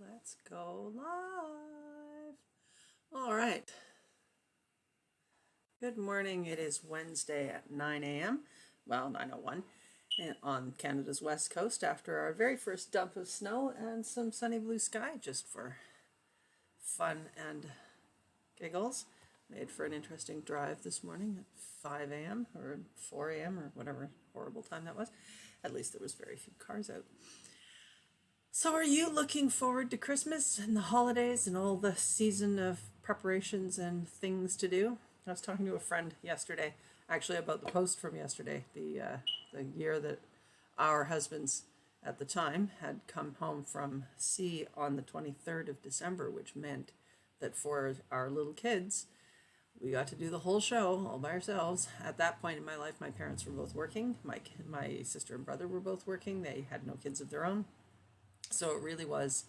Let's go live. All right. Good morning. It is Wednesday at 9 a.m. Well, 9:01 on Canada's west coast after our very first dump of snow and some sunny blue sky just for fun and giggles. Made for an interesting drive this morning at 5 a.m. or 4 a.m. or whatever horrible time that was. At least there was very few cars out. So are you looking forward to Christmas and the holidays and all the season of preparations and things to do? I was talking to a friend yesterday, actually about the post from yesterday, the year that our husbands at the time had come home from sea on the 23rd of December, which meant that for our little kids, we got to do the whole show all by ourselves. At that point in my life, my parents were both working. My sister and brother were both working. They had no kids of their own. So it really was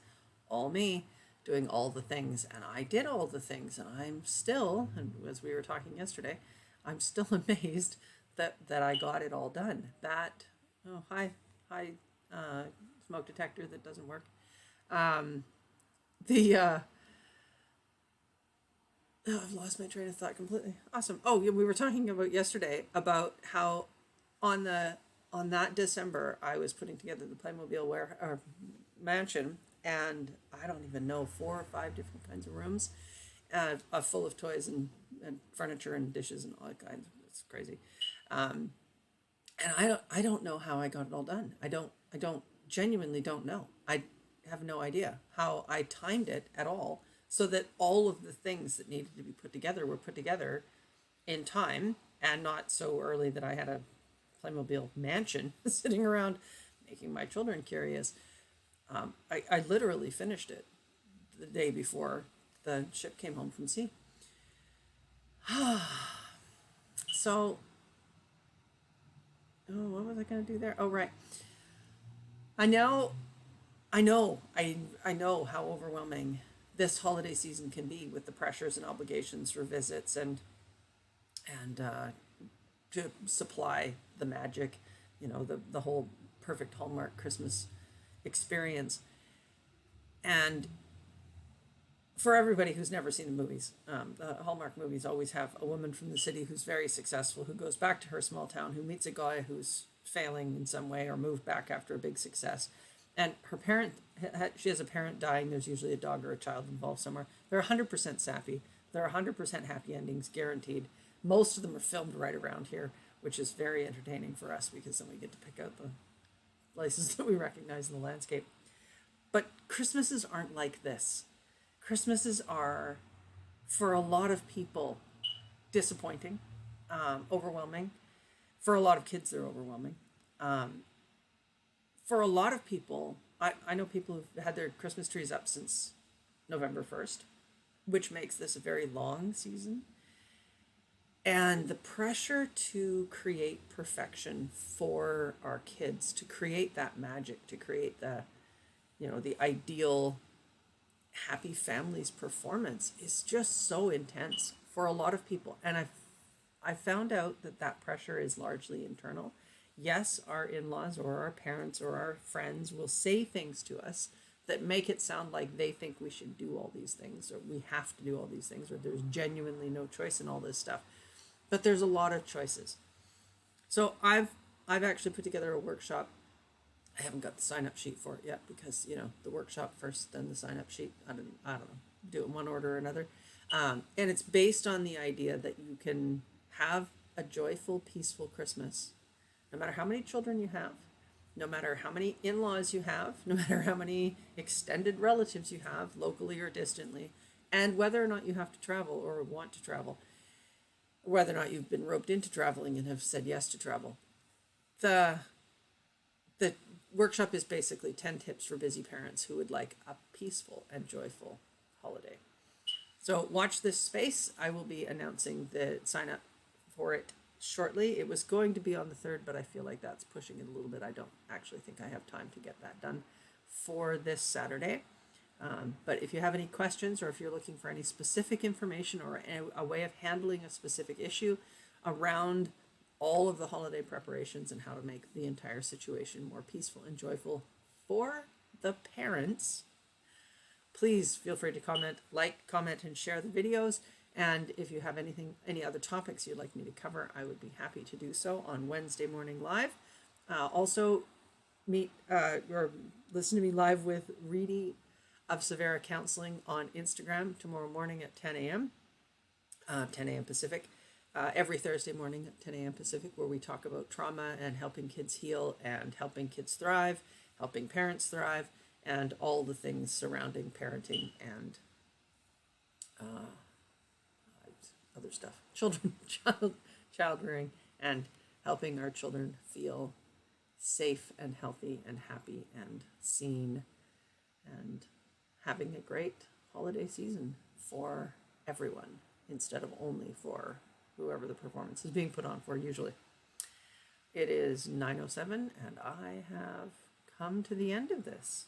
all me doing all the things, and I did all the things, and I'm still, and as we were talking yesterday, I'm still amazed that I got it all done. Hi, smoke detector that doesn't work. The Oh, I've lost my train of thought completely. Awesome. Oh, yeah, we were talking about yesterday about how on that December I was putting together the Playmobil mansion, and I don't even know 4 or 5 different kinds of rooms, full of toys and furniture and dishes and all kinds. It's crazy, and I don't know how I got it all done. I genuinely don't know. I have no idea how I timed it at all so that all of the things that needed to be put together were put together in time and not so early that I had a Playmobil mansion sitting around making my children curious. I literally finished it the day before the ship came home from sea. So, what was I going to do there? Oh, right. I know, I know how overwhelming this holiday season can be with the pressures and obligations for visits and to supply the magic, the whole perfect Hallmark Christmas experience. And for everybody who's never seen the movies, the Hallmark movies always have a woman from the city who's very successful, who goes back to her small town, who meets a guy who's failing in some way or moved back after a big success. And her parent, she has a parent dying. There's usually a dog or a child involved somewhere. They're 100% sappy. They're 100% happy endings, guaranteed. Most of them are filmed right around here, which is very entertaining for us because then we get to pick out the places that we recognize in the landscape. But Christmases aren't like this. Christmases are, for a lot of people, disappointing, overwhelming. For a lot of kids, they're overwhelming. For a lot of people, I know people who've had their Christmas trees up since November 1st, which makes this a very long season. And the pressure to create perfection for our kids, to create that magic, to create the ideal happy families performance is just so intense for a lot of people. And I found out that pressure is largely internal. Yes, our in-laws or our parents or our friends will say things to us that make it sound like they think we should do all these things, or we have to do all these things, or there's genuinely no choice in all this stuff. But there's a lot of choices. So I've actually put together a workshop. I haven't got the sign-up sheet for it yet because, the workshop first, then the sign-up sheet. I don't know. Do it in one order or another. And it's based on the idea that you can have a joyful, peaceful Christmas, no matter how many children you have, no matter how many in-laws you have, no matter how many extended relatives you have, locally or distantly, and whether or not you have to travel or want to travel, whether or not you've been roped into traveling and have said yes to travel. The workshop is basically 10 tips for busy parents who would like a peaceful and joyful holiday. So watch this space. I will be announcing the sign up for it shortly. It was going to be on the 3rd, but I feel like that's pushing it a little bit. I don't actually think I have time to get that done for this Saturday. But if you have any questions or if you're looking for any specific information or a way of handling a specific issue around all of the holiday preparations and how to make the entire situation more peaceful and joyful for the parents, Please feel free to comment, and share the videos. And if you have any other topics you'd like me to cover, I would be happy to do so on Wednesday morning live. Also, meet or listen to me live with Reedy of Severa Counseling on Instagram tomorrow morning at 10 a.m. 10 a.m. Pacific. Every Thursday morning at 10 a.m. Pacific, where we talk about trauma and helping kids heal and helping kids thrive, helping parents thrive, and all the things surrounding parenting and other stuff, child rearing, and helping our children feel safe and healthy and happy and seen, and having a great holiday season for everyone instead of only for whoever the performance is being put on for usually. It is 9:07 and I have come to the end of this.